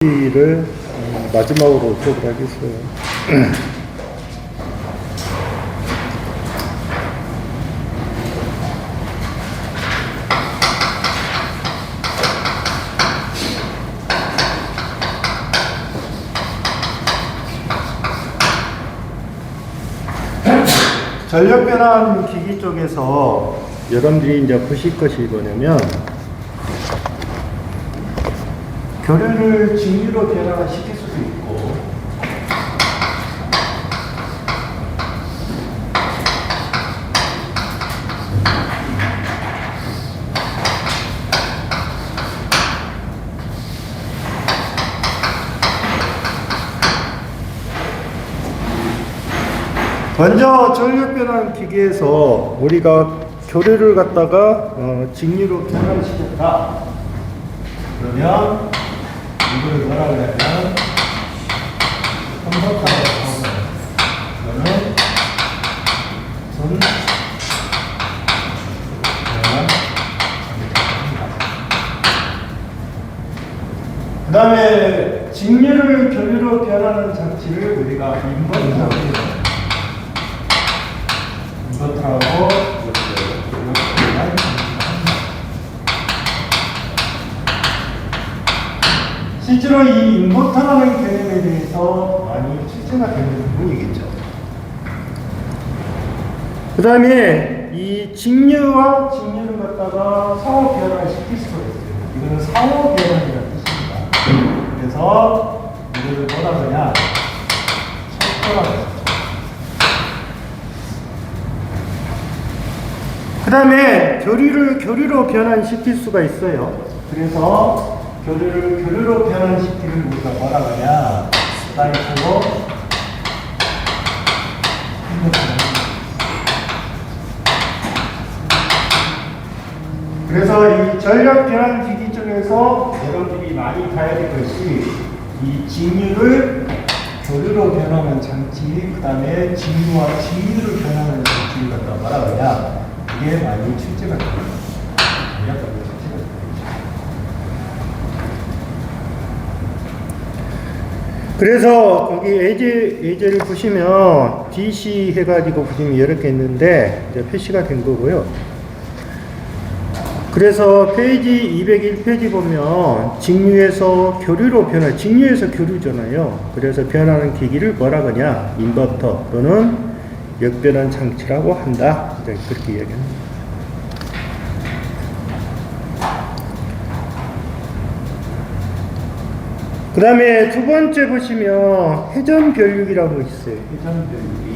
를 마지막으로 수업을 하겠어요. 전력 변환 기기 쪽에서 여러분들이 이제 보실 것이 뭐냐면 교류를 직류로 변화시킬 수도 있고 먼저 전력 변환 기기에서 우리가 교류를 갖다가 직류로 변환시켰다. 그러면 이걸 뭐라 그러냐면 컴퓨터라고 이거는 손 그 다음에 직류를 교류로 변하는 장치를 우리가 인버터라고 해요. 인버터라고 실제로 이 인버터라는 개념에 대해서 많이 출제가 되는 부분이겠죠. 그 다음에 이 직류와 직류를 갖다가 상호 변환을 시킬 수가 있어요. 이거는 상호 변환이라는 뜻입니다. 그래서 이거를 뭐라 그러냐? 척도라고 했죠. 그 다음에 교류로 변환시킬 수가 있어요. 그래서 교류로 변환시키는 우리가 뭐라 그러냐? 사이클로 그래서 이 전력 변환 기기 쪽에서 여러분들이 많이 봐야 될 것이 이 직류를 교류로 변하는 장치, 그 다음에 직류와 직류를 변하는 장치를 갖다 뭐라 그러냐? 이게 많이 출제가 됩니다. 그래서 거기 예제를 보시면 DC 해가지고 보시면 이렇게 있는데 이제 표시가 된 거고요. 그래서 페이지 201페이지 보면 직류에서 교류로 직류에서 교류잖아요. 그래서 변하는 기기를 뭐라 그러냐? 인버터 또는 역변환 장치라고 한다. 그렇게 이야기합니다. 그 다음에 두 번째 보시면 회전 변류기라고 있어요. 회전 변류기.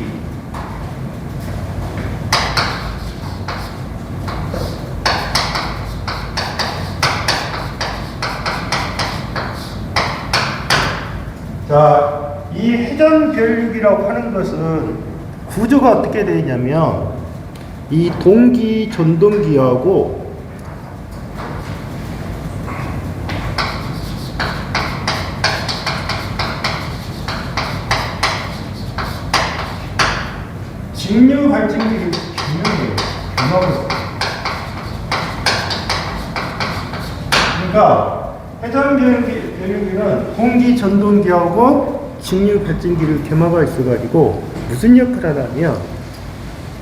자, 이 회전 변류기라고 하는 것은 구조가 어떻게 되냐면 이 동기 전동기하고 직류 발전기를 겸용하고 있어요. 그러니까 회전 변류기는 동기 전동기하고 직류 발전기를 겸하고 있어가지고 무슨 역할을 하냐면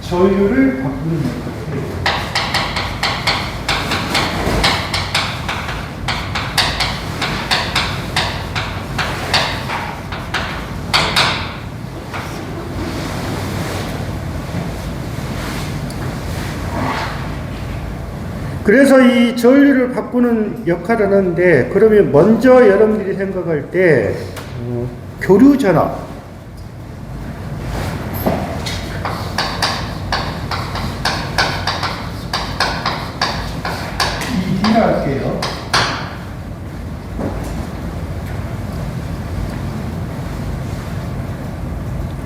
전류를 바꾸는 역할을 해요. 그래서 이 전류를 바꾸는 역할을 하는데 그러면 먼저 여러분들이 생각할 때 교류 전압 ED라 할게요.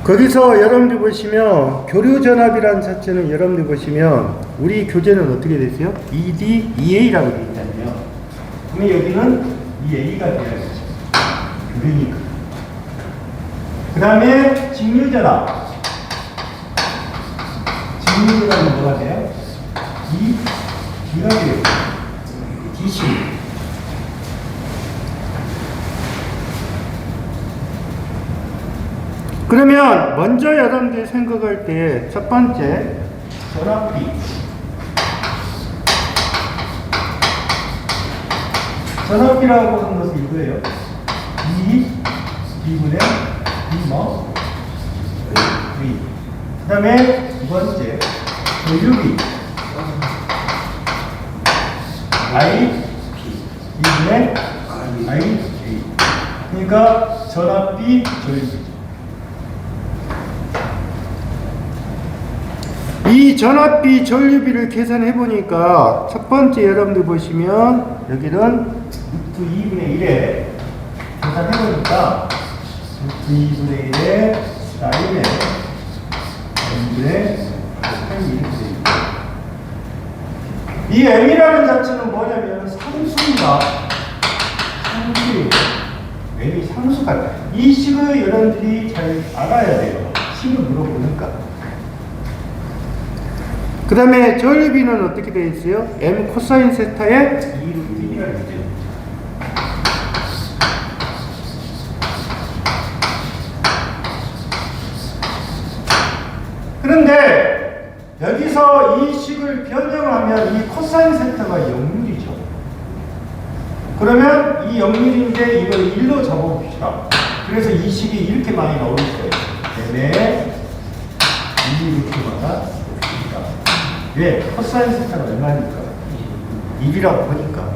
거기서 여러분들 보시면 교류 전압이라는 자체는 여러분들 보시면 우리 교재는 어떻게 되세요? ED, EA라고 되어 있잖아요. 그러면 여기는 EA가 되어야죠. 교류니까. 그 다음에 직류 전압. 직류 전압은 뭐가 돼요? D가 돼요. DC. 그러면 먼저 여러분들이 생각할 때 첫 번째 전압비. 전압비라고 하는 것은 이거예요. B분의 B 뭐? V. 그 다음에 두 번째 전류비. I B분의 I A. 그러니까 전압비, 전류비. 이 전압비, 전류비를 계산해 보니까 첫 번째 여러분들 보시면 여기는 루트 2분의 1에 계산해 보니까 루트 2분의 1에 사인에 n분의 8이 이렇게 됩니다. 이 m이라는 자체는 뭐냐면 상수입니다. 상수예요. m이 상수가. 이 식을 여러분들이 잘 알아야 돼요. 식을 물어보니까. 그 다음에 전류비는 어떻게 되어 있어요? m 코사인 세타의 2루트 1이라고 했죠. 그런데 여기서 이 식을 변형하면 이 코사인 세타가 0률이죠. 그러면 이 0률인데 이걸 1로 잡아봅시다. 그래서 이 식이 이렇게 많이 나올 거예요. m의 2루트마다 왜? 코사인 세타가 얼마니까? 1이라고 보니까.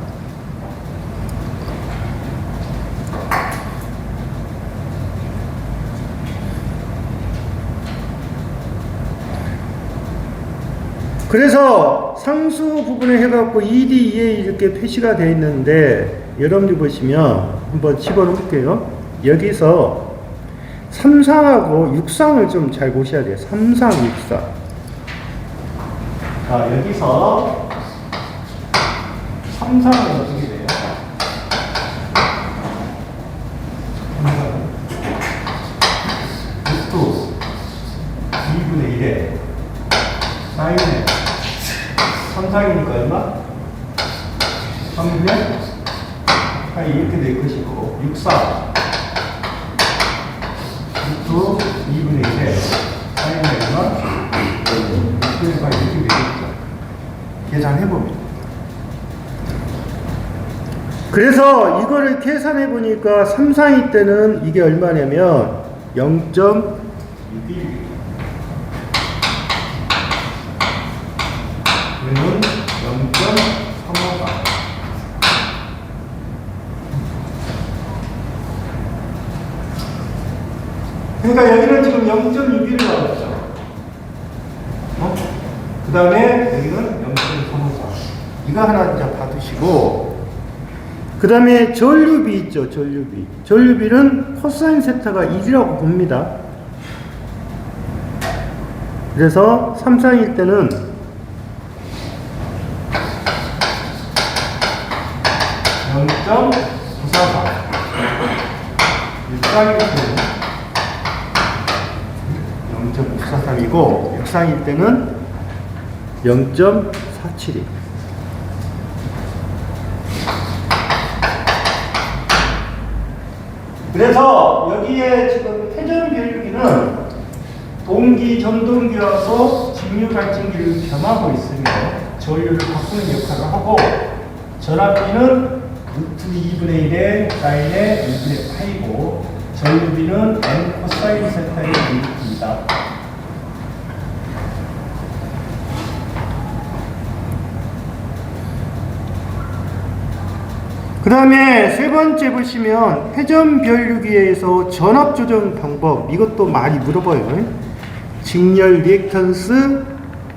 그래서 상수 부분을 해갖고 2D, 2A 이렇게 표시가 되어 있는데 여러분들 보시면 한번 집어넣을게요. 여기서 3상하고 6상을 좀 잘 보셔야 돼요. 3상, 6상. 자, 여기서 3상은 어떻게 돼요? 3상은 루트 2분의 1에 사인에 3상이니까 얼마? 3분의 8이 이렇게 될 것이고 6상 루트 2분의 1에 사인에 얼마? 이렇게 되겠죠. 계산해봅니다. 그래서 이거를 계산해보니까 3상위 때는 이게 얼마냐면 0.611. 그러면 0.354. 그러니까 여기는 지금 0.61을 나왔죠. 그 다음에 여기는 0.354. 이거 하나 이제 받으시고, 그 다음에 전류비 있죠, 전류비. 전류비는 코사인 세타가 1이라고 봅니다. 그래서 3상일 때는 0.944. 6상일 때는 0.943이고 6상일 때는 0.472. 그래서 여기에 지금 회전 변류기는 동기, 전동기와서 직류 발진기를 겸하고 있으며 전류를 바꾸는 역할을 하고, 전압비는 루트 2분의 1의 사인의 1분의 파이고 전류비는 n 코사인 세타의 루트입니다. 그 다음에 세 번째 보시면 회전 변류기에서 전압 조정 방법, 이것도 많이 물어봐요. 직렬 리액턴스,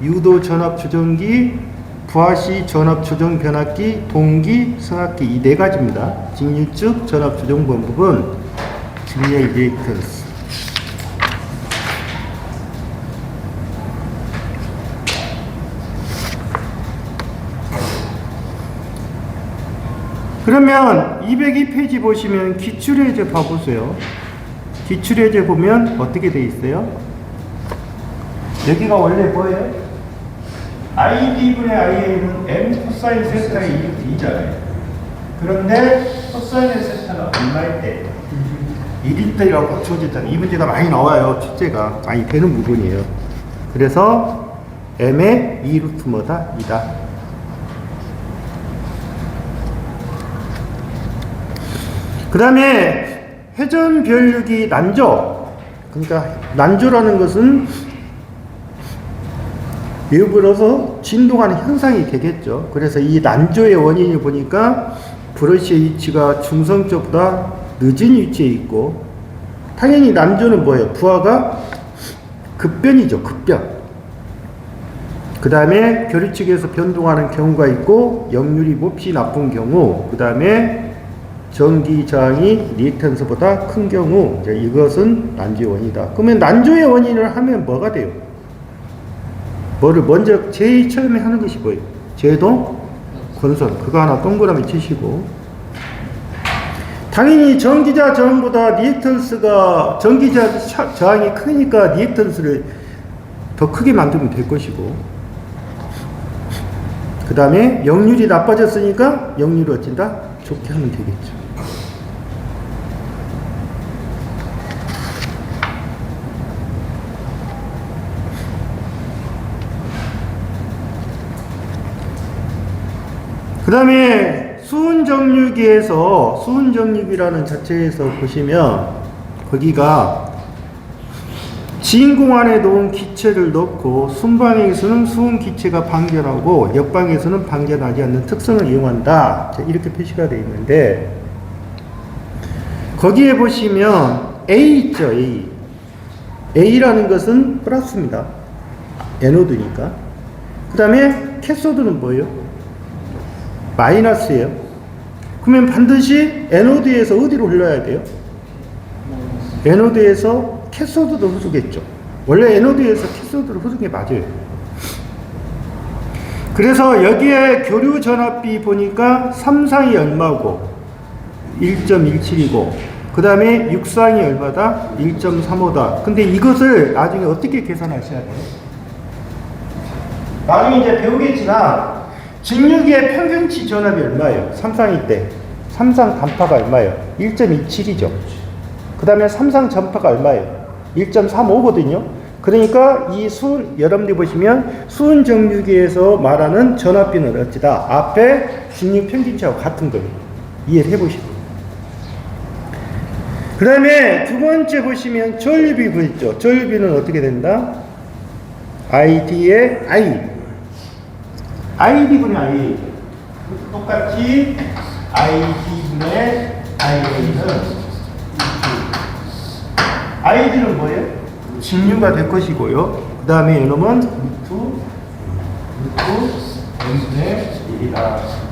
유도 전압 조정기, 부하시 전압 조정 변압기, 동기, 승합기, 이 네 가지입니다. 직류측 전압 조정 방법은 직렬 리액턴스. 그러면 202페이지 보시면 기출예제 봐보세요. 기출예제 보면 어떻게 돼 있어요? 여기가 원래 뭐예요? ID분의 IA는 M 코사인 세타의 2잖아요. 그런데 코사인 세타가 얼마일 때? 2리터라고 주어졌잖아요. 이 문제가 많이 나와요. 출제가 많이 되는 부분이에요. 그래서 m의 2루트 뭐다? 2다. 그 다음에 회전 변력이 난조. 그러니까 난조라는 것은 예를 들어서 진동하는 현상이 되겠죠. 그래서 이 난조의 원인을 보니까 브러쉬의 위치가 중성적보다 늦은 위치에 있고, 당연히 난조는 뭐예요? 부하가 급변이죠. 급변. 그 다음에 교류 측에서 변동하는 경우가 있고, 역률이 몹시 나쁜 경우, 그 다음에 전기 저항이 리액턴스보다 큰 경우, 이제 이것은 난조의 원인이다. 그러면 난조의 원인을 하면 뭐가 돼요? 뭐를 먼저 제일 처음에 하는 것이 뭐예요? 제동 건선. 그거 하나 동그라미 치시고, 당연히 전기자 저항보다 리액턴스가, 전기자 저항이 크니까 리액턴스를 더 크게 만들면 될 것이고, 그 다음에 역률이 나빠졌으니까 역률을 어쩐다? 좋게 하면 되겠죠. 그 다음에 수은정류기에서, 수은정류기라는 자체에서 보시면 거기가 진공 안에 놓은 기체를 넣고 순방에서는 수은 기체가 방전하고 역방에서는 방전하지 않는 특성을 이용한다. 이렇게 표시가 되어 있는데, 거기에 보시면 A 있죠. A. A라는 것은 플러스입니다. 에노드니까. 그 다음에 캐소드는 뭐예요? 마이너스예요. 그러면 반드시 에노드에서 어디로 흘러야 돼요? 에노드에서 캐소드로 흐르겠죠. 원래 에노드에서 캐소드로 흐르는 게 맞아요. 그래서 여기에 교류 전압비 보니까 3상이 얼마고 1.17이고, 그 다음에 6상이 얼마다? 1.35다. 근데 이것을 나중에 어떻게 계산하셔야 돼요? 나중에 이제 배우겠지만, 직류기의 평균치 전압이 얼마예요? 3상일 때 3상 단파가 얼마예요? 1.27이죠. 그 다음에 3상 전파가 얼마예요? 1.35거든요. 그러니까 이 여러분들이 보시면 수은 정류기에서 말하는 전압비는 어찌다? 앞에 직류 평균치하고 같은 거예요. 이해를 해보시고. 그 다음에 두 번째 보시면 전류비 보였죠. 전류비는 어떻게 된다? ID의 I. ID분의 IA. 똑같이 ID분의 IA는 ID는 뭐예요? 직류가 될 것이고요. 그 다음에 이놈은 루트 N분의 1이다.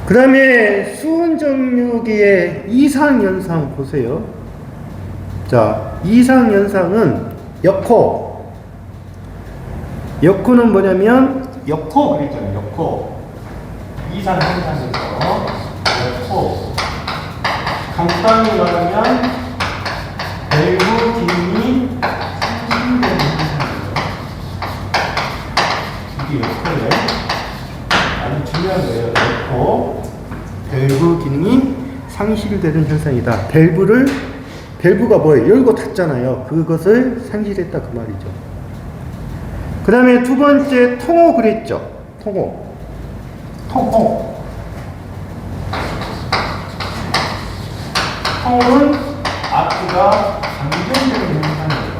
그 다음에 수은정류기의 이상현상 보세요. 자, 이상현상은 역호. 역호는 뭐냐면, 역호 그랬잖아요. 역호. 이상현상에서 역호. 간단히 말하면 밸브 기능이 상승되는 현상이에요. 이게 역호예요. 아주 중요한 거예요. 역호. 밸브 기능이 상실되는 현상이다. 밸브가 뭐예요? 열고 닫잖아요. 그것을 상실했다 그 말이죠. 그 다음에 두 번째 통호 그랬죠. 통호. 통호는 아트가 방전되는 현상이에요.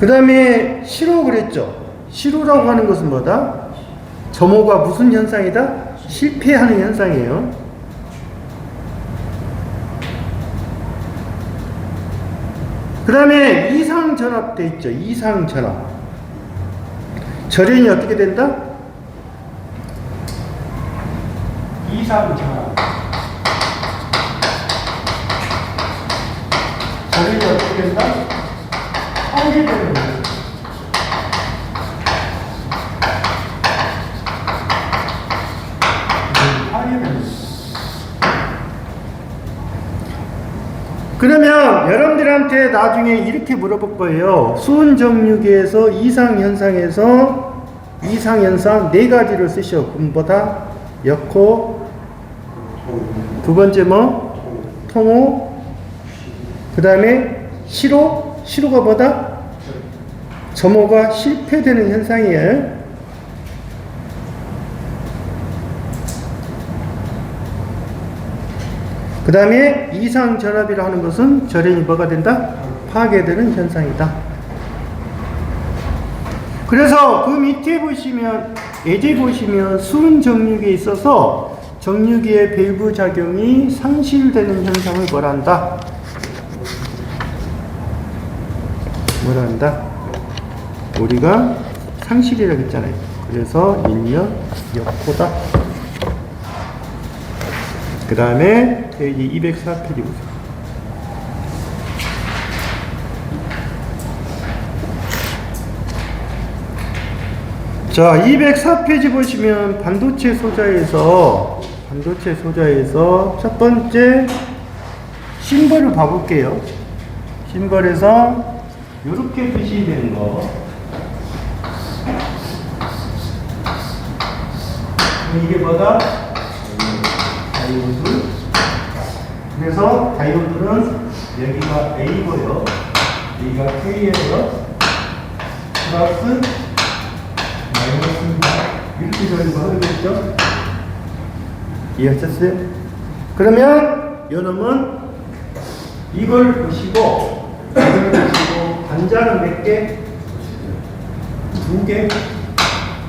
그 다음에 실호 그랬죠. 실호라고 하는 것은 뭐다? 점호가 무슨 현상이다? 실패하는 현상이에요. 그 다음에 이상전압 돼 있죠. 이상전압. 절연이 어떻게 된다? 이상전압. 절연이 어떻게 된다? 상실되는 거예요. 합니다. 그러면 여러분들한테 나중에 이렇게 물어볼 거예요. 수은 정육에서 이상현상에서 이상현상 네 가지를 쓰셔. 군보다 역호, 두 번째 뭐? 통호, 그 다음에 시로, 시로가 뭐다? 점호가 실패되는 현상이에요. 그 다음에 이상전압이라 하는 것은 절연이 뭐가 된다? 파괴되는 현상이다. 그래서 그 밑에 보시면 예제 보시면 수은 정육에 있어서 정육의 밸브 작용이 상실되는 현상을 뭐라 한다? 뭐라 한다? 우리가 상실이라고 했잖아요. 그래서 일면 역호다. 그 다음에 페이지 204페이지 보세요. 자, 204페이지 보시면 반도체 소자에서 첫 번째 심벌을 봐볼게요. 심벌에서 이렇게 표시되는 거. 이게 뭐다? 다이오드. 그래서 다이오드는 여기가 A고요. 여기가 K예요. 플러스 마이너스입니다. 이렇게 저희가 하겠죠? 이해하셨어요? 그러면 요놈은 이걸 보시고 반자는 몇 개? 2개.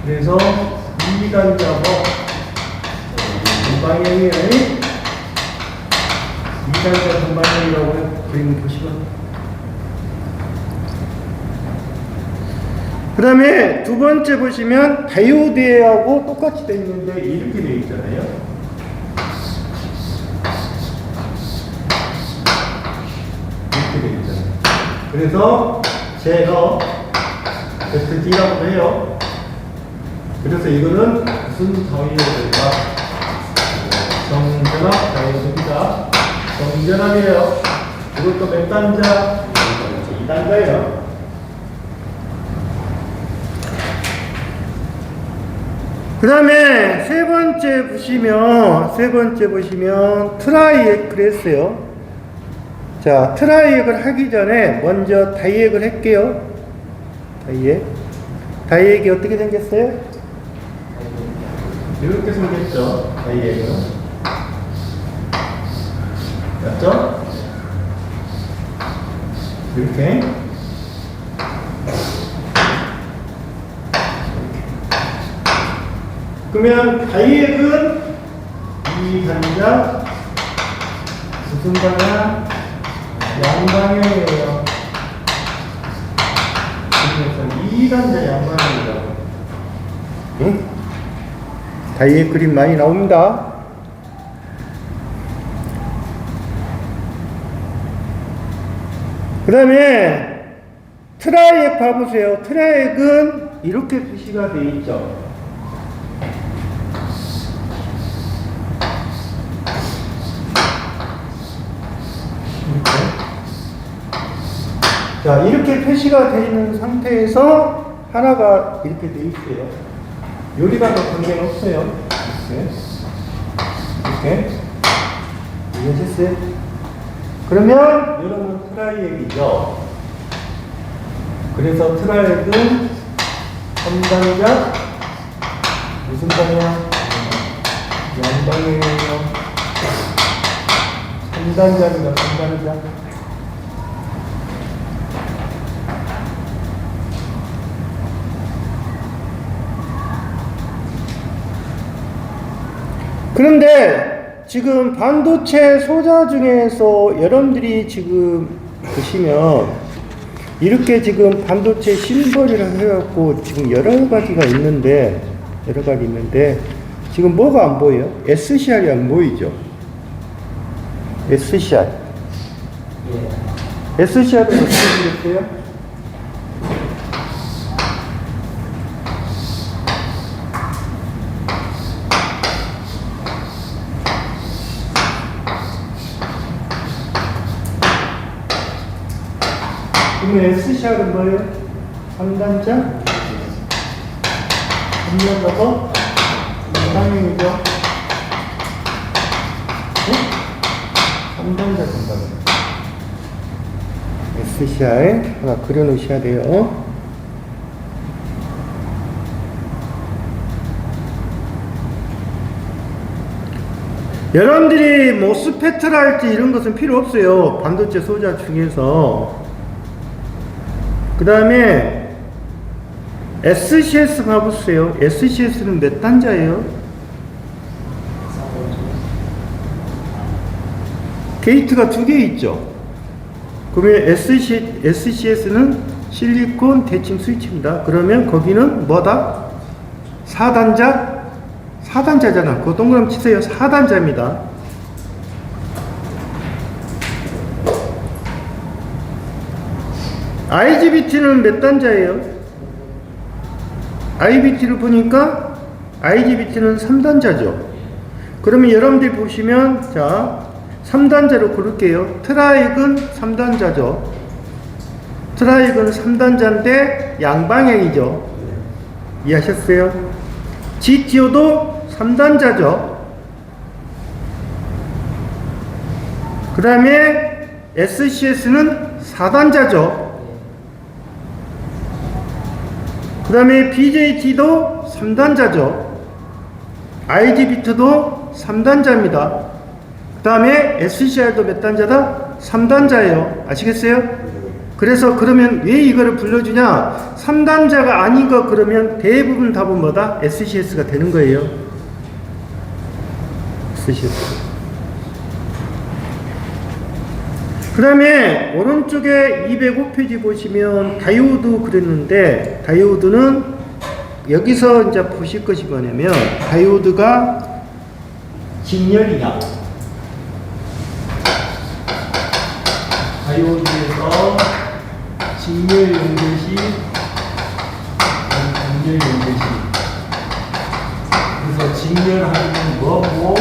그래서 2단자고 방향이 2단자 동방향이라고 그림 보시면. 그 다음에 두 번째 보시면 다이오드하고 똑같이 되어 있는데 이렇게 되어 있잖아요. 이렇게 되어 있잖아요. 그래서 제거 ZD라고 해요. 그래서 이거는 무슨 다이오드가 정전압 다이오드입니다. 정전압이에요. 이것도 몇 단자? 2단자예요. 그 다음에 세 번째 보시면 트라이액을 했어요. 자, 트라이액을 하기 전에 먼저 다이액을 할게요. 다이액이 어떻게 생겼어요? 이렇게 생겼죠. 다이액은. 맞죠? 이렇게. 그러면 다이액은 이 단자 무슨 방향? 양방향이에요. 그래서 이 단자 양방향이라고. 응? 다이액 그림 많이 나옵니다. 그 다음에 트라이액 봐보세요. 트라이액은 이렇게 표시가 되어 있죠. 자, 이렇게 표시가 되어 있는 상태에서 하나가 이렇게 되어 있어요. 여기가 더 관계는 없어요. 이렇게. 이해하셨어요? 그러면 여러분 트라이액이죠. 그래서 트라이액은 3단자 무슨 방향? 양방향이에요. 3단자입니다. 3단자. 그런데 지금 반도체 소자 중에서 여러분들이 지금 보시면 이렇게 지금 반도체 심벌이라 해갖고 지금 여러 가지가 있는데 지금 뭐가 안 보여요? SCR이 안 보이죠? SCR. SCR은 어떻게 생겼어요? 그러면 SCR은 뭐예요? 3단자? 3단자고 방향이죠? 네? 3단자 된다고. SCR 하나 그려놓으셔야 돼요. 여러분들이 뭐 스펙트랄지 이런 것은 필요 없어요. 반도체 소자 중에서. 그 다음에 SCS 봐보세요. SCS는 몇 단자예요? 게이트가 2개 있죠. 그러면 SCS는 실리콘 대칭 스위치입니다. 그러면 거기는 뭐다? 4단자? 4단자잖아. 그거 동그라미 치세요. 4단자입니다. IGBT는 몇 단자예요? IGBT를 보니까 IGBT는 3단자죠. 그러면 여러분들이 보시면 자 3단자로 고를게요. 트라이근 3단자죠. 트라이근 3단자인데 양방향이죠. 이해하셨어요? GTO도 3단자죠. 그 다음에 SCS는 4단자죠. 그 다음에 BJT도 3단자죠. IGBT도 3단자입니다. 그 다음에 SCR도 몇 단자다? 3단자예요. 아시겠어요? 그래서 그러면 왜 이거를 불러주냐? 3단자가 아닌 거 그러면 대부분 답은 뭐다? SCS가 되는 거예요. SCS. 그 다음에 오른쪽에 205페이지 보시면 다이오드 그랬는데 다이오드는 여기서 이제 보실 것이 뭐냐면 다이오드가 직렬이냐 다이오드에서 직렬 연결시 단렬 연결시 그래서 직렬하면 뭐고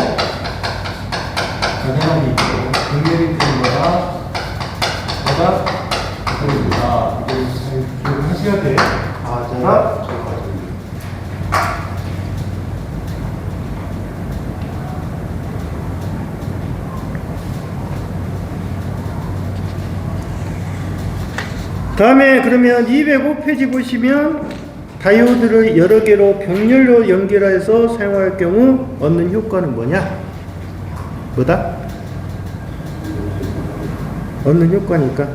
가능한 게 있고 직렬이 되는 거다 뭐다 그럽니다. 이걸 잘 기억하셔야 돼. 자 다음에 그러면 205페이지 보시면 다이오드를 여러 개로 병렬로 연결해서 사용할 경우 얻는 효과는 뭐냐? 뭐다? 얻는 효과니까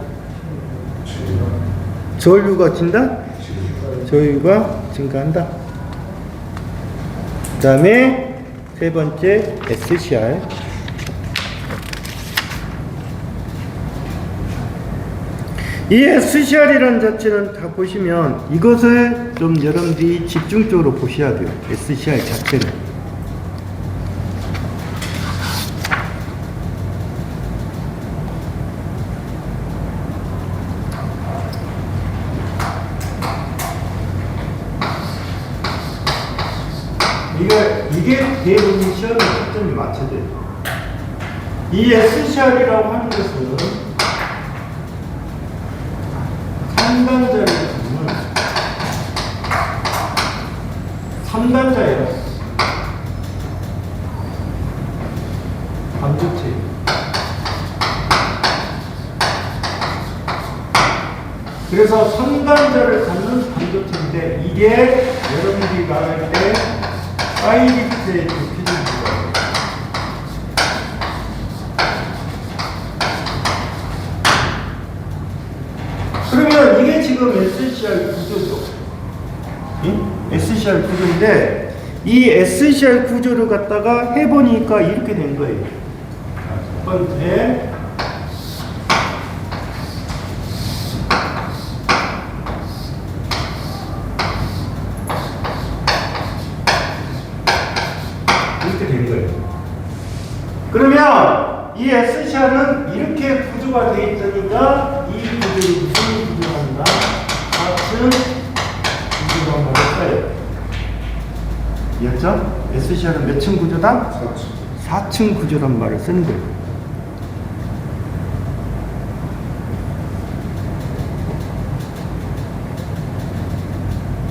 전류가 진다? 전류가 증가한다. 그 다음에 세 번째 SCR 이 SCR이라는 자체는 다 보시면 이것을 좀 여러분들이 집중적으로 보셔야 돼요. SCR 자체는. 이게 대부분 시험에 초점이 맞춰져요. 이 SCR이라고 하는 것은 3단자를 보면 3단자예요. 반도체. 그래서 3단자를 갖는 반도체인데 이게 여러분들이 말할 때 사이비트의 표준입니다. 그러면 이게 지금 SCR 구조죠. SCR 구조인데 이 SCR 구조를 갖다가 해보니까 이렇게 된 거예요. 첫 번째 이렇게 된 거예요. 그러면 이 SCR은 이렇게 구조가 되어 있으니까 이 구조를 무슨 구조로 한다? 4층 구조로 한번 써요. 이해했죠? SCR은 몇 층 구조다? 4층 구조란 말을 쓰는 거예요.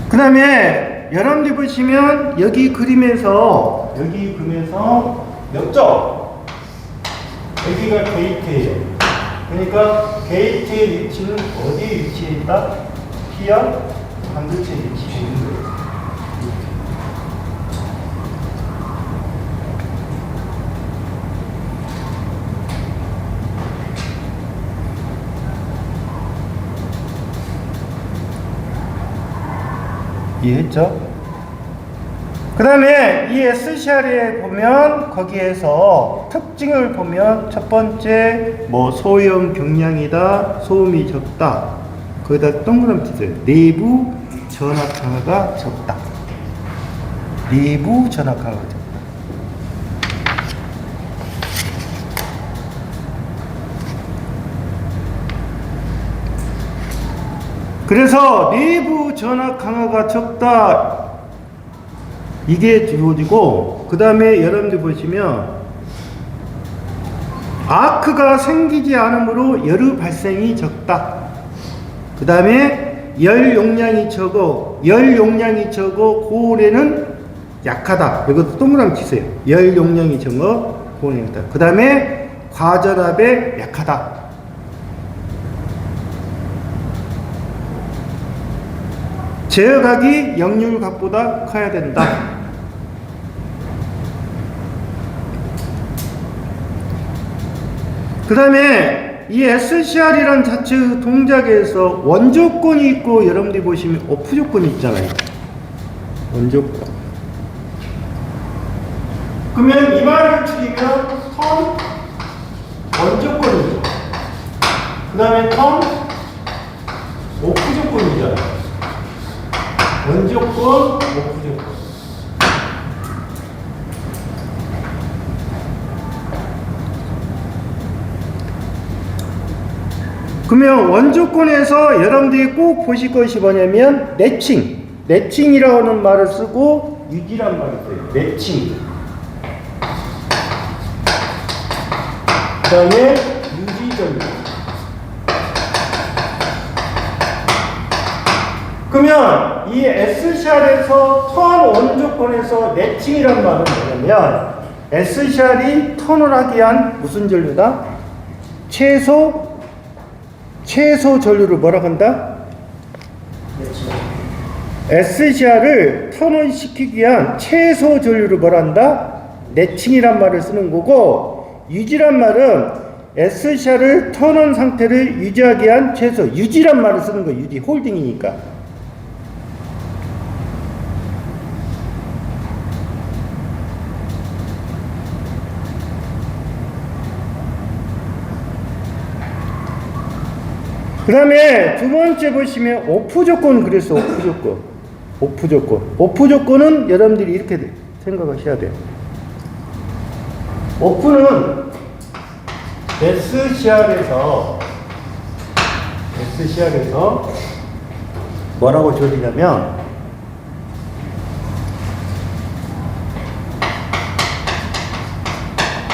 그 다음에 여러분들 보시면 여기 그림에서 옆쪽 여기가 게이트예요. 그러니까 게이트의 위치는 어디에 위치해 있다? P와 반도체에 위치해 있는 거예요. 이해했죠? 그 다음에 이 SCR에 보면 거기에서 특징을 보면 첫 번째 뭐 소형 경량이다, 소음이 적다, 거기다 동그라미 치세요. 내부 전압 강화가 적다. 내부 전압 강화가 적다. 그래서 내부 전압 강화가 적다. 이게 주어지고, 그 다음에 여러분들 보시면 아크가 생기지 않으므로 열의 발생이 적다. 그 다음에 열 용량이 적어 고온에는 약하다. 이것도 동그라미 치세요. 열 용량이 적어 고온에 약하다. 그 다음에 과전압에 약하다. 제어각이 역률각보다 커야 된다. 그 다음에 이 SCR이란 자체의 동작에서 원조건이 있고, 여러분들이 보시면 오프 조건이 있잖아요. 원조건. 그러면 이 말을 줄이면 턴 원조건이죠. 그 다음에 턴 오프 조건이잖아요. 원조건, 오프 조건. 그러면 원조건에서 여러분들이 꼭 보실 것이 뭐냐면 내칭이라고 하는 말을 쓰고 유지란 말을 써요. 내칭. 그 다음에 유지전류. 그러면 이 SCR에서 턴 원조건에서 내칭이란 말은 뭐냐면, SCR이 턴을 하기 위한 무슨 전류다? 최소 전류를 뭐라 한다? SCR을 턴을 시키기 위한 최소 전류를 뭐라 한다? 내칭이란 말을 쓰는 거고, 유지란 말은 SCR을 턴온 상태를 유지하기 위한 최소, 유지란 말을 쓰는 거예요. 유지, 홀딩이니까. 그 다음에 두 번째 보시면 오프 조건 그랬어. 오프 조건은 여러분들이 이렇게 생각하셔야 돼요. 오프는 SCR에서 뭐라고 줄이냐면,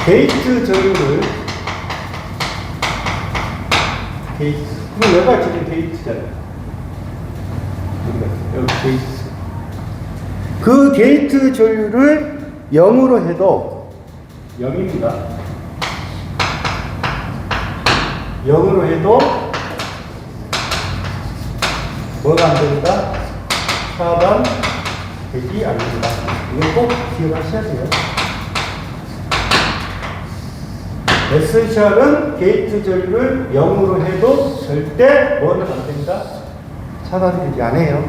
게이트 전류를 그럼 여기가 지금 게이트잖아요. 여기 게이트. 그 게이트 전류를 0으로 해도 0입니다. 0으로 해도 뭐가 안 됩니다? 차단되지 않는다. 이거 꼭 기억하셔야 돼요. SCR은 게이트 전류를 0으로 해도 절대 뭐는 안 됩니다? 차단되지 않아요.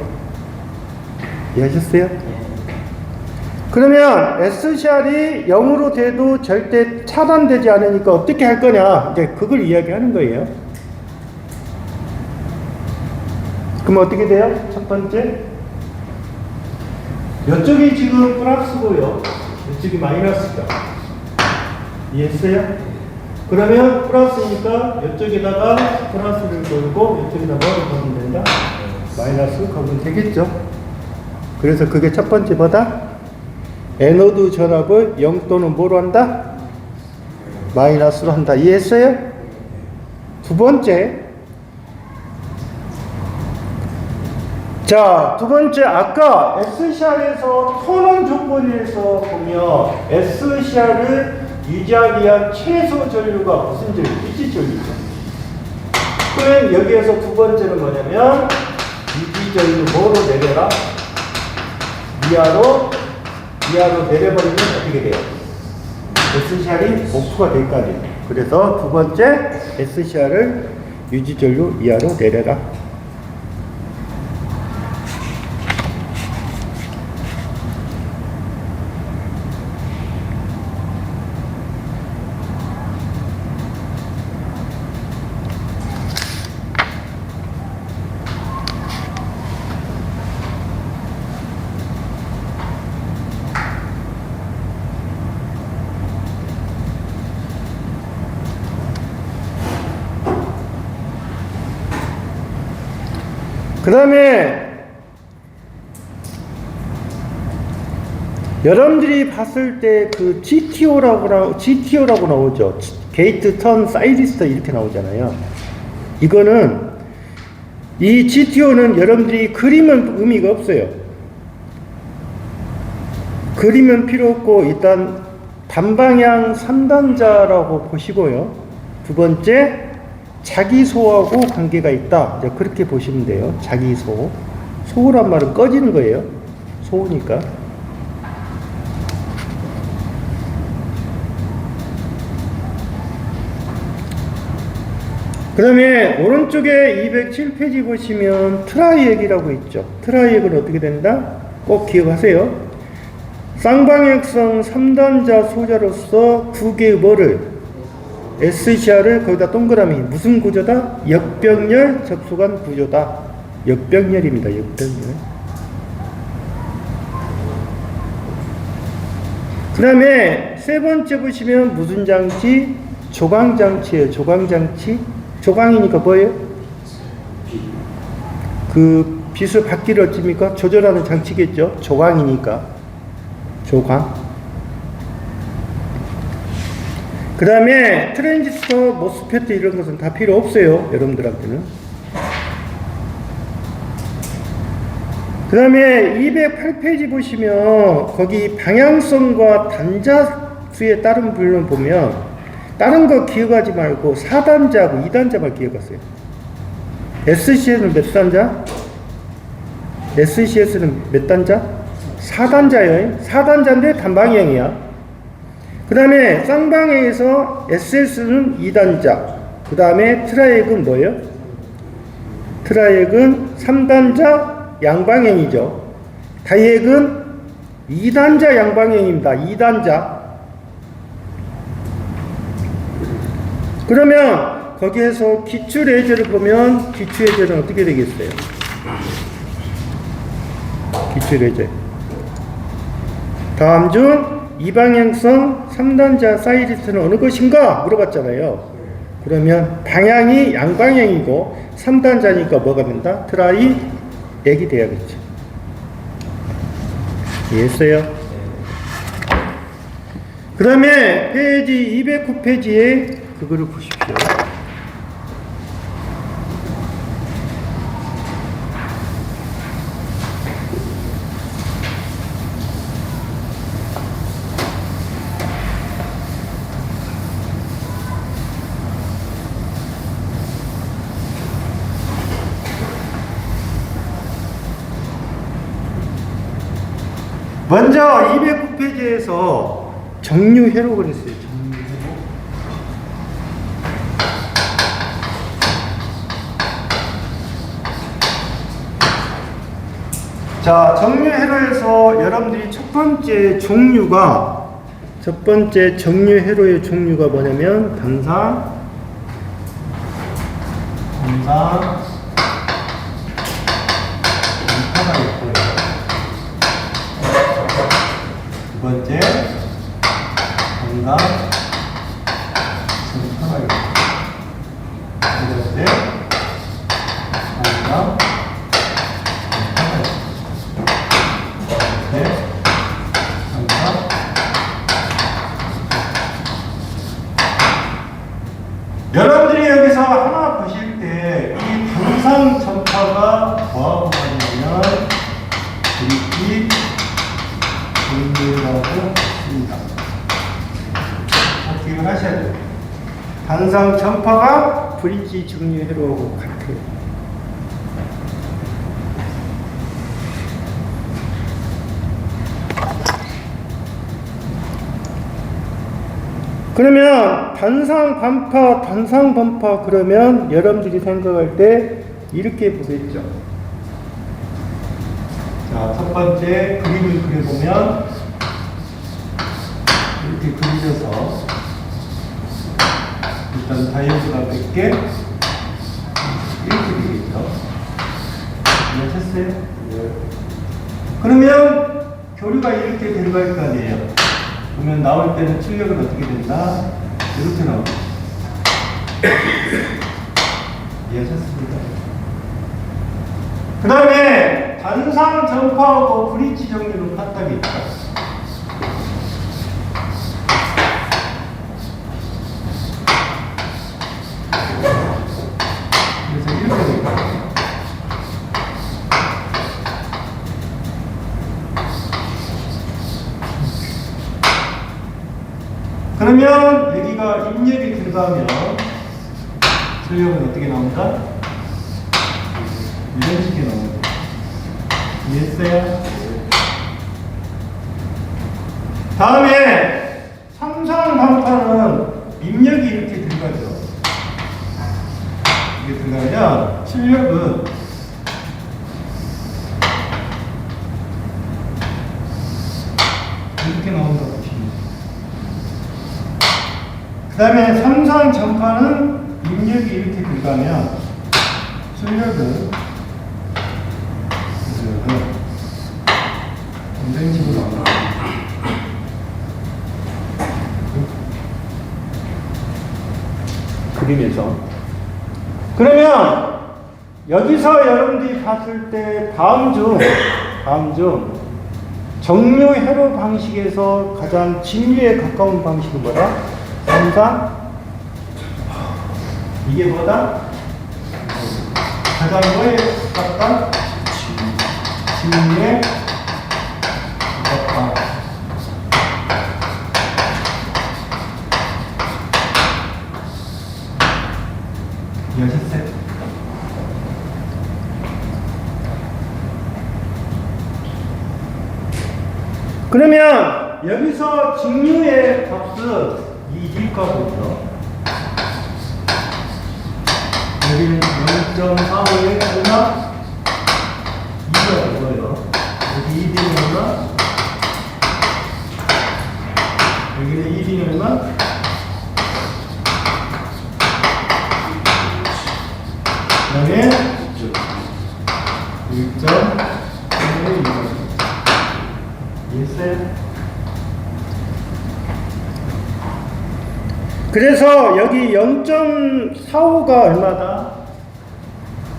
이해하셨어요? 그러면 SCR이 0으로 돼도 절대 차단되지 않으니까 어떻게 할 거냐? 이제 그걸 이야기하는 거예요. 그럼 어떻게 돼요? 첫 번째, 이쪽이 지금 플러스고요, 이쪽이 마이너스다. 이해했어요? 그러면 플러스니까 이쪽에다가 플러스를 걸고 이쪽에다 뭐를 걸면 된다? 마이너스 걸면 되겠죠. 그래서 그게 첫 번째 뭐다? 에노드 전압을 0 또는 뭐로 한다? 마이너스로 한다. 이해했어요? 두 번째, 자, 두 번째, 아까 SCR에서 선언 조건에서 보면 SCR을 유지하기 위한 최소 전류가 무슨 전류? 유지 전류죠. 그러면 여기에서 두 번째는 뭐냐면 유지 전류 뭐로 내려라? 이하로 내려버리면 어떻게 돼요? SCR이 오프가 될 거 아니에요. 그래서 두 번째 SCR을 유지 전류 이하로 내려라. 그 다음에 여러분들이 봤을 때 그 GTO라고 나오죠. 게이트 턴 사이리스터 이렇게 나오잖아요. 이거는 이 GTO는 여러분들이 그리면 의미가 없어요. 그리면 필요 없고 일단 단방향 3단자라고 보시고요. 두 번째 자기소하고 관계가 있다. 이제 그렇게 보시면 돼요. 자기소. 소란 말은 꺼지는 거예요. 소니까. 그 다음에 오른쪽에 207페이지 보시면 트라이액이라고 있죠. 트라이액은 어떻게 된다? 꼭 기억하세요. 쌍방향성 3단자 소자로서 두 개의 뭐를 SCR을 거기다 동그라미 무슨 구조다? 역병렬 접속한 구조다. 역병렬입니다. 역병렬. 그 다음에 세 번째 보시면 무슨 장치? 조광장치예요. 조광장치. 조광이니까 뭐예요? 그 빛을 받기를 어찌입니까? 조절하는 장치겠죠. 조광이니까. 조광. 그 다음에 트랜지스터, 모스페트 이런 것은 다 필요 없어요. 여러분들한테는. 그 다음에 208페이지 보시면 거기 방향성과 단자수에 따른 분론 보면 다른 거 기억하지 말고 4단자하고 2단자만 기억하세요. SCS는 몇 단자? SCS는 몇 단자? 4단자예요. 4단자인데 단방향이야. 그 다음에 쌍방향에서 SS는 2단자. 그 다음에 트라이액은 뭐예요? 트라이액은 3단자 양방향이죠. 다이액은 2단자 양방향입니다. 2단자. 그러면 거기에서 기출 예제를 보면 기출 예제는 어떻게 되겠어요? 기출 예제. 다음 중 이방향성 3단자 사이리스는 어느 것인가 물어봤잖아요. 그러면 방향이 양방향이고 3단자니까 뭐가 된다? 트라이액이 돼야겠죠. 이해했어요? 그 다음에 페이지 209페이지에 그거를 보십시오. 먼저 209페이지에서 정류회로 그랬어요. 정류회로. 자, 정류회로에서 여러분들이 첫 번째 정류회로의 종류가 뭐냐면 단상, 단파가 있고요. 두 번째 건강 전파가 있고, 두 번째 건강 전파가 있고, 두 번째 건강. 여러분들이 여기서 하나 보실 때 이 방상 전파가 뭐하고 다르냐면 기억을 하셔야 돼요. 단상 전파가 브릿지 증류 회로하고 같아요. 그러면 단상 반파 그러면 여러분들이 생각할 때 이렇게 보겠죠. 자, 첫 번째 그림을 그려보면 이렇게 그려서 일단 다이어트가 100개 이렇게 되겠죠. 이해하셨어요? 네. 그러면 교류가 이렇게 들어갈 거 아니에요. 그러면 나올 때는 출력은 어떻게 된다? 이렇게 나옵니다. 이해하셨습니까? 그 다음에 단상 전파하고 브릿지 정리로 파탁이 있다. 그래서 이렇게 됩니다. 그러면 여기가 입력이 들어가면 출력은 어떻게 나온다? 이런 식으로 나옵니다. 이해했어요? 다음에 삼상 반파는 입력이 이렇게 들어가죠. 이게 들어가면 출력은 이렇게 나온다고 보시면 돼요. 그 다음에 삼상 전파는 입력이 이렇게 들어가면 출력은 이런 식으로 나옵니다. 그림에서. 그러면 여기서 여러분들이 봤을 때 다음 중 정류 회로 방식에서 가장 진리에 가까운 방식은 뭐다? 삼상 이게 뭐다? 가장 뭐에 가깝다? 진리에 가깝다. 이해하셨어요? 그러면 여기서 직류의 값은 이 값이죠. 여기는 0.45에 얼마? 2가 이거예요. 여기 1이 얼마? 여기는 1이 얼마? 그 다음에 1.3의 2가 이해했어요? 그래서 여기 0.45가 얼마다?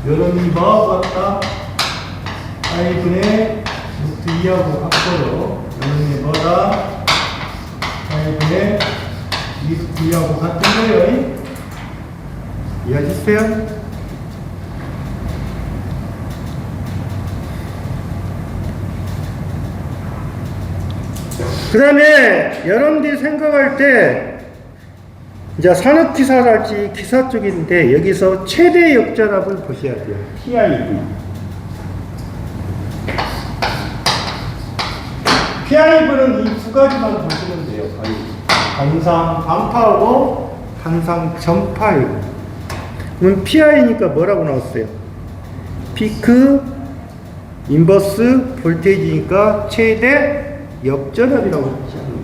여러분이 뭐하고 같다? 8분의 루트 2하고 같고요. 여러분이 뭐다? 8분의 루트 2하고 같은 거예요. 이해하셨어요? 그 다음에 여러분들이 생각할 때 이제 산업기사랄지 기사 쪽인데 여기서 최대 역전압을 보셔야 돼요. PIV. PIV는 이 두 가지만 보시면 돼요. 단상 반파하고 단상 전파이브. 그럼 PI니까 뭐라고 나왔어요? 피크 인버스 볼테이지니까 최대 역전압이라고 보시면 돼요.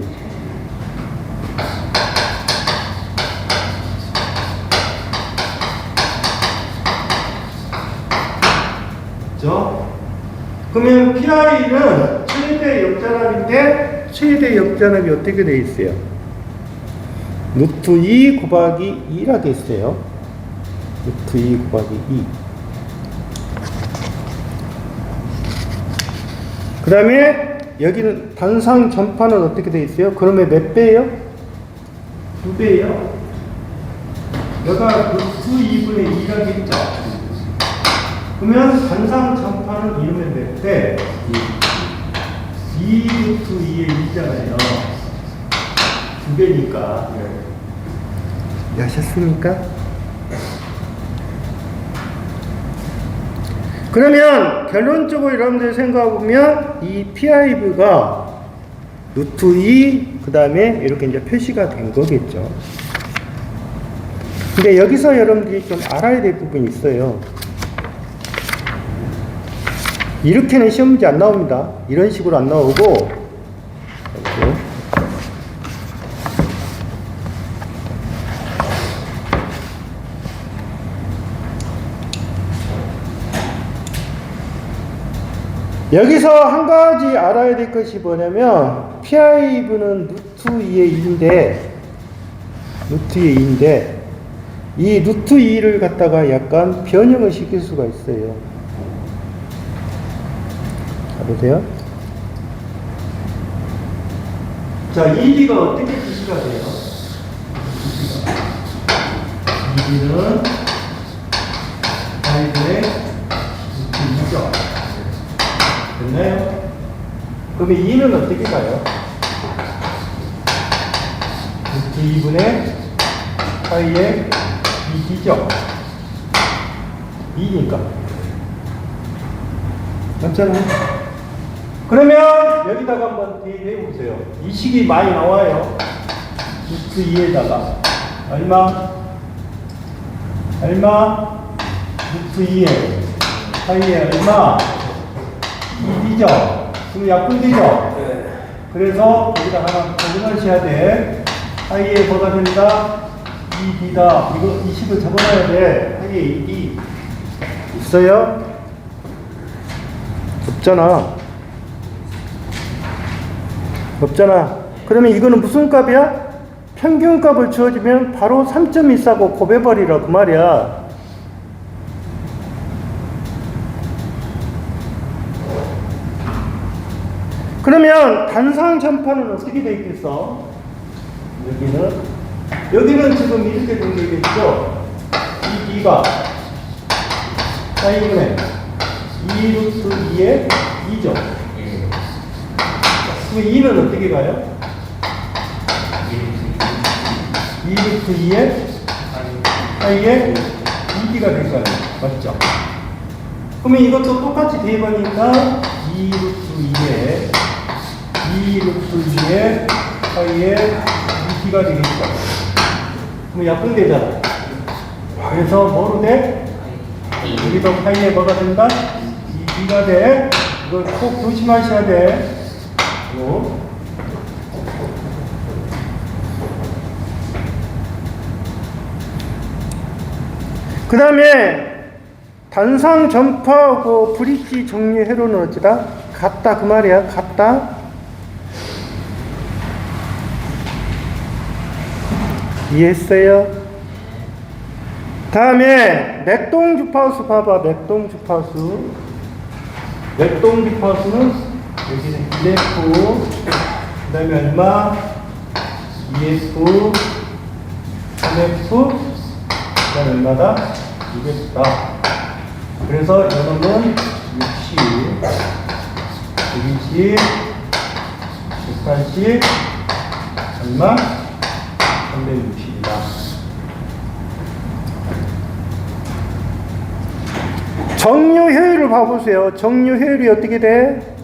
그러면 PI는 최대 역전압인데 최대 역전압이 어떻게 되어 있어요? 루트 2 곱하기 2라고 했어요. 루트 2 곱하기 2. 그 다음에 여기는 단상 전파는 어떻게 되어 있어요? 그러면 몇 배예요? 2배예요. 여기가 루트 2분의 2라고 했죠. 그러면 단상 전파는 이러면 몇 배? 2 루트 2의 2잖아요. 2배니까 이해하셨습니까? 그러면 결론적으로 여러분들이 생각해보면 이 P5가 루트 2 그 다음에 이렇게 이제 표시가 된 거겠죠. 근데 여기서 여러분들이 좀 알아야 될 부분이 있어요. 이렇게는 시험 문제 안 나옵니다. 이런 식으로 안 나오고 이렇게. 여기서 한 가지 알아야 될 것이 뭐냐면 P5는 루트 2의 2인데 이 루트 2를 갖다가 약간 변형을 시킬 수가 있어요. 자, 보세요. 자, 2D가 어떻게 표시가 돼요? 2D는 5의 루트 2죠. 됐나요? 그러면 2는 어떻게 가요? 루트 2분의 파이의 2D죠? 2니까. 맞잖아요? 그러면 여기다가 한번 대입해 보세요. 이 식이 많이 나와요. 루트 2에다가 얼마? 루트 2에 파이에 얼마? 2D죠? 그럼 약분되죠? 그래서 여기다 하나 적용하셔야 돼. 파이에 뭐가 된다? 2D다. 이 식을 적어놔야 돼. 파이에 2D. 있어요? 없잖아. 그러면 이거는 무슨 값이야? 평균값을 주어주면 바로 3.14고 곱해버리라 그 말이야. 그러면 단상 전파는 어떻게 돼 있겠어? 여기는 지금 이렇게 된 거겠죠? 이 D가 4분의 2 루트 2의 2죠. 그럼 2는 어떻게 가요? 2 루트 2의 4의 2D가 될 거예요. 맞죠? 그러면 이것도 똑같이 대입하니까 2 루트 2의 파이의 2D가 되겠죠. 그럼 약분되잖아. 그래서 뭐로 돼? 여기도 파이에 뭐가 된다? 2D가 돼. 이걸 꼭 조심하셔야 돼. 그 다음에 단상 전파하고 브릿지 정리 회로는 어찌다? 같다 그 말이야. 같다. 이해했어요? 다음에 맥동 주파수 봐봐. 맥동 주파수는 여기는 1F 그 다음에 얼마? 2F 3F 그 다음에 얼마다? 200다. 그래서 이거는 60 120 180 얼마? 360이다. 정류 효율을 봐보세요. 정류 효율이 어떻게 돼?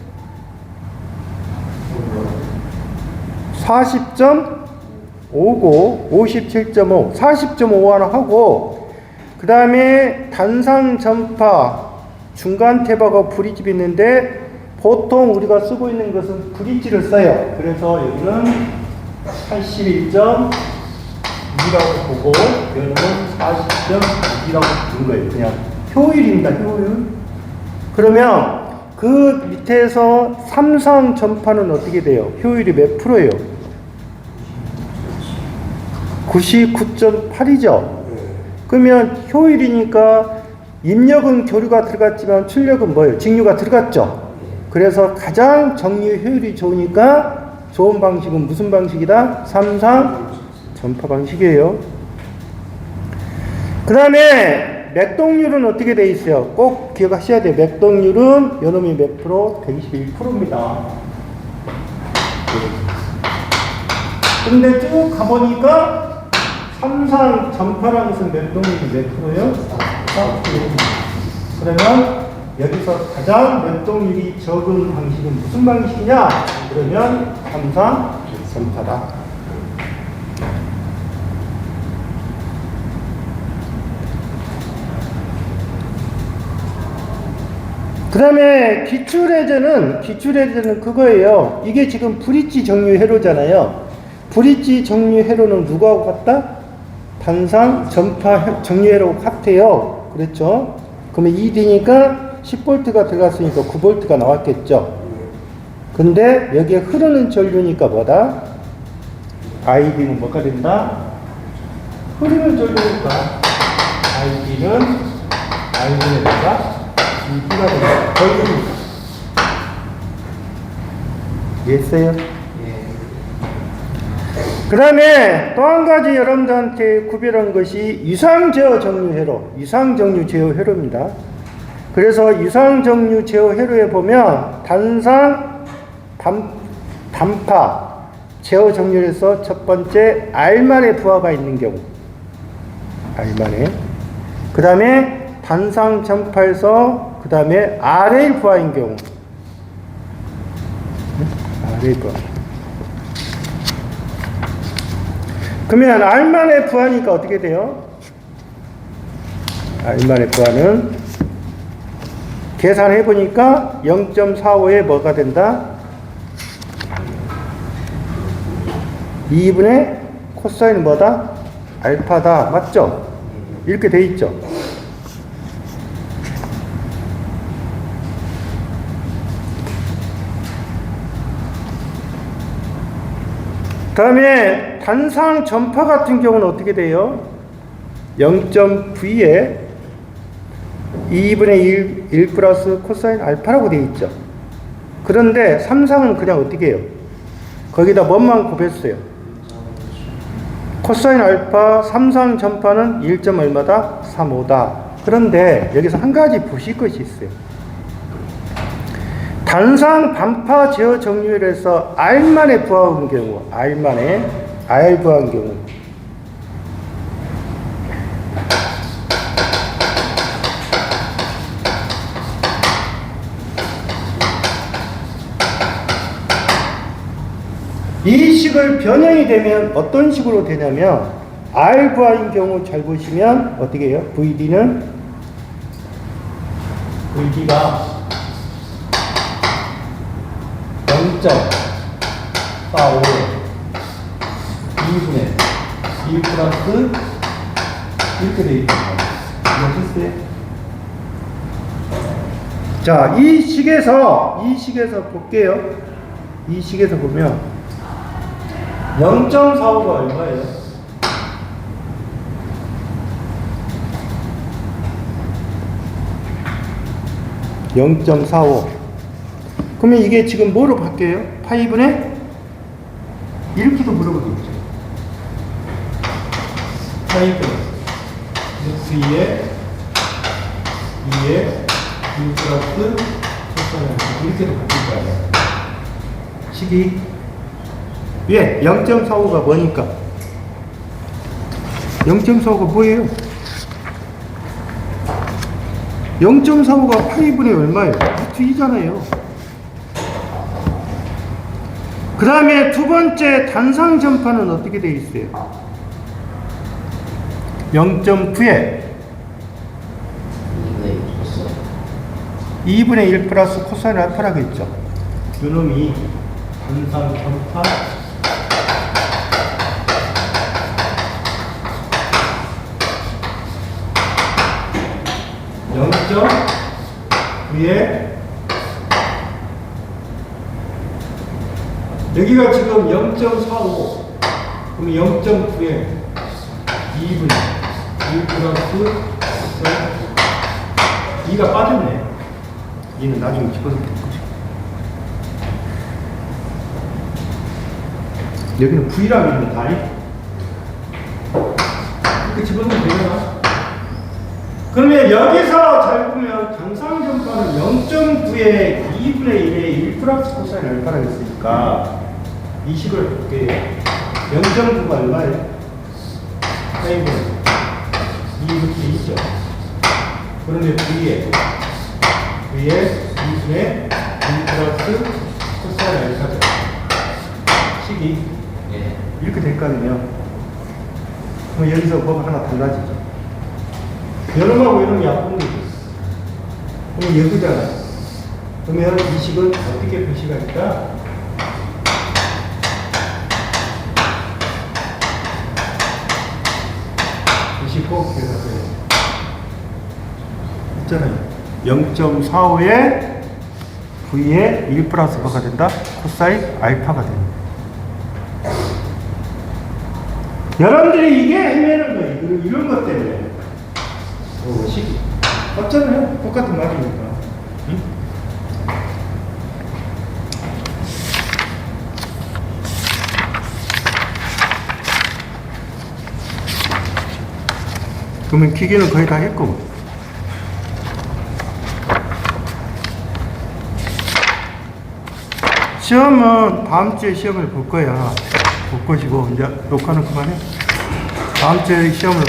40.5고 57.5 40.5 하나 하고 그 다음에 단상 전파 중간 태박하고 브릿지가 있는데 보통 우리가 쓰고 있는 것은 브릿지를 써요. 그래서 여기는 81.2라고 보고 여기는 40.2라고 부른 거예요. 그냥 효율입니다. 효율. 그러면 그 밑에서 삼성 전파는 어떻게 돼요? 효율이 몇 프로예요? 99.8이죠. 그러면 효율이니까 입력은 교류가 들어갔지만 출력은 뭐예요? 직류가 들어갔죠. 그래서 가장 정리 효율이 좋으니까 좋은 방식은 무슨 방식이다? 삼상 전파 방식이에요. 그 다음에 맥동률은 어떻게 돼 있어요? 꼭 기억하셔야 돼요. 맥동률은 요놈이 몇 프로? 121%입니다. 근데 쭉 가보니까 삼상 전파라는 것은 몇 동률이 몇 프로요? 4%. 그러면 여기서 가장 몇 동률이 적은 방식은 무슨 방식이냐? 그러면 삼상 전파다. 그 다음에 기출해제는 그거예요. 이게 지금 브릿지 정류 회로잖아요. 브릿지 정류 회로는 누구하고 같다? 단상 전파 정류 회로하고 같아요. 그렇죠? 그러면 2D니까 10V가 들어갔으니까 9V가 나왔겠죠. 근데 여기에 흐르는 전류니까 뭐다? ID는 뭐가 된다? 흐르는 전류니까 ID에다가 B가 된다. 전류입니다. 이해했어요? 그 다음에 또 한 가지 여러분들한테 구별한 것이 유상제어 정류 회로, 유상정류 제어 회로입니다. 그래서 유상정류 제어 회로에 보면 단상, 단파, 제어 정류에서 첫 번째 R만의 부하가 있는 경우, R만의. 그 다음에 단상 전파에서 그 다음에 RL 부하인 경우, RL 부하. 그러면 R만의 부하니까 어떻게 돼요? R만의 부하는 계산해 보니까 0.45에 뭐가 된다? 2분의 코사인은 뭐다? 알파다. 맞죠? 이렇게 돼 있죠. 다음에 단상 전파 같은 경우는 어떻게 돼요? 0.V에 2분의 1 플러스 코사인 알파라고 되어 있죠. 그런데 삼상은 그냥 어떻게 해요? 거기다 뭐만 곱했어요? 코사인 알파 삼상 전파는 1. 얼마다? 35다. 그런데 여기서 한 가지 보실 것이 있어요. 단상 반파 제어 정류율에서 R만에 부하한 경우, R만에 R 부하한 경우, 이 식을 변형이 되면 어떤 식으로 되냐면 R 부하인 경우 잘 보시면 어떻게 해요? VD가 0.45 2분의 1 플러스 이렇게 되어 있습니다. 이해하셨어요? 자, 이 식에서 볼게요. 이 식에서 보면 0.45가 얼마예요? 0.45. 그러면 이게 지금 뭐로 바뀌어요? 파이분의 이렇게도 물어보겠죠. 파이분 X에 2에 1 플러스 이렇게도 바뀔 거예요. 식이 왜? 0.45가 뭐니까? 0.45가 뭐예요? 0.45가 파이분의 얼마예요? 루트 2잖아요. 그 다음에 두 번째 단상 전파는 어떻게 되어 있어요? 0.9에 2분의 1 플러스 코사인 알파라고 했죠. 요놈이 단상 전파 위에 여기가 지금 0.45 그럼 0.9에 2분의 1 플러스 2가 빠졌네. 2는 나중에 집어넣을 거죠. 여기는 V라고 있는 다리 이렇게 집어넣으면 되잖아. 그러면 여기서 잘 보면 단상 전파는 0.9에 2분의 1에 1 플러스 코사인 알파라고 했으니까 이 식을 볼게요. 0.9가 얼마예요? 사인분 2 이렇게 있죠. 그런데 V에 2분의 1 플러스 코사인 알파죠. 식이 이렇게 됐거든요. 그럼 여기서 뭐가 하나 달라지죠. 여름하고 여름이 약분되죠. 그럼 여기잖아요. 그러면 이 식은 어떻게 표시가 될까? 이 식 꼭 기억하세요. 있잖아요. 0.45에 V에 1 플러스 뭐가 된다? 코사인 알파가 됩니다. 여러분들이 이게 헤매는 거예요. 이런 것 때문에. 식이. 맞잖아요. 똑같은 말이니까. 응? 그러면 기계는 거의 다 했고. 시험은 다음 주에 시험을 볼 거야. 볼 것이고, 이제 녹화는 그만해. 다음 주에 시험을